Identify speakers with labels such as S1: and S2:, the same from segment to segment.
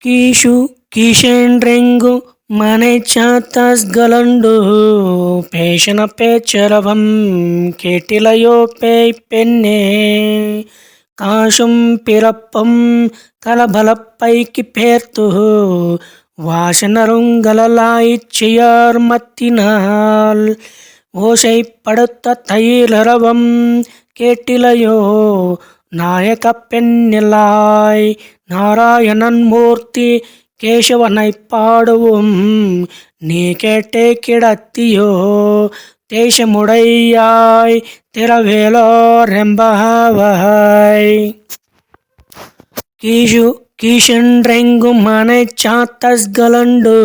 S1: Kishu కీషేండ్రెంగు మనెచాతస్గలండు పేషన పేచరవం కేటిలయో పేపెన్నే కాశం పిరప్పం కలబలప్పైకి పేర్తు வாசனருங்கலலாய்ச்சியார் மத்தினால் ஓசைப்படுத்த தைலரவம் கேட்டிலையோ நாயக பெண்ணிலாய் நாராயணன் மூர்த்தி கேசவனை பாடுவும் நீ கேட்டே கிடத்தியோ தேசமுடையாய் திரவேலோ ரெம்பவாய் கீஷு కీషండ్రెంగు మనెచాతస్గలండు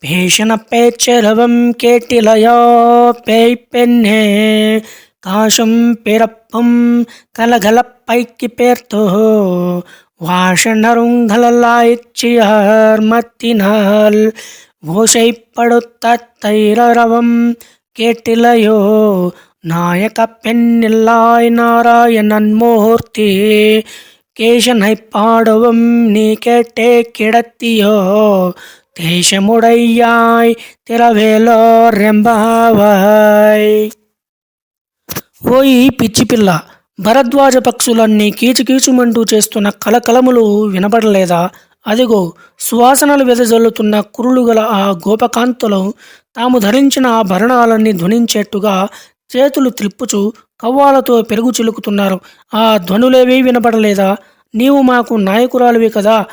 S1: భీషణ పేచరవం కేటిలయో పేపెన్నే కాశం పిరప్పం కలగలప్పైకి పేర్తో வாசனருங்கலலாய்ச்சியார் மத்தினால் ஓசைப்படுத்த தைரரவம் கேட்டிலையோ நாயக பெண்ணில்லாய் நாராயணன் மூர்த்தி கேசனை பாடவும் நீ கேட்டே கிடத்தியோ దేశముడయ్యాయ్ తిరవేలో రెంబావాయ్. ఓయి పిచ్చి పిల్ల, భరద్వాజ పక్షులన్నీ కీచుకీచుమంటూ చేస్తున్న కలకలములు వినబడలేదా? అదిగో సువాసనలు వెదజల్లుతున్న కురులు గల ఆ గోపకాంతులు తాము ధరించిన ఆభరణాలన్నీ ధ్వనించేట్టుగా చేతులు త్రిప్పుచు కవ్వాలతో పెరుగు చిలుకుతున్నారు. ఆ ధ్వనులేవీ వినపడలేదా? నీవు మాకు నాయకురాలివి కదా,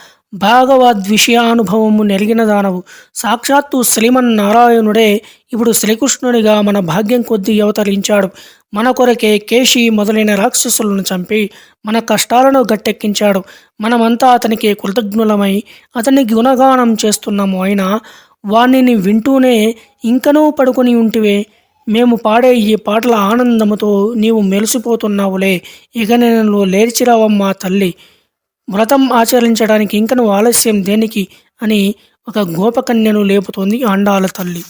S1: భాగవద్విషయానుభవము నెరిగిన దానవు. సాక్షాత్తు శ్రీమన్నారాయణుడే ఇప్పుడు శ్రీకృష్ణుడిగా మన భాగ్యం కొద్దీ అవతరించాడు. మన కొరకే కేశి మొదలైన రాక్షసులను చంపి మన కష్టాలను గట్టెక్కించాడు. మనమంతా అతనికి కృతజ్ఞులమై అతన్ని గుణగానం చేస్తున్నాము. అయినా వాణ్ణి వింటూనే ఇంకనూ పడుకొని ఉంటివే. మేము పాడే ఈ పాటల ఆనందముతో నీవు మెలిసిపోతున్నావులే. ఇక నేను లేచిరావమ్మా తల్లి, వ్రతం ఆచరించడానికి ఇంకను ఆలస్యం దేనికి అని ఒక గోపకన్యను లేపుతోంది ఆండాల తల్లి.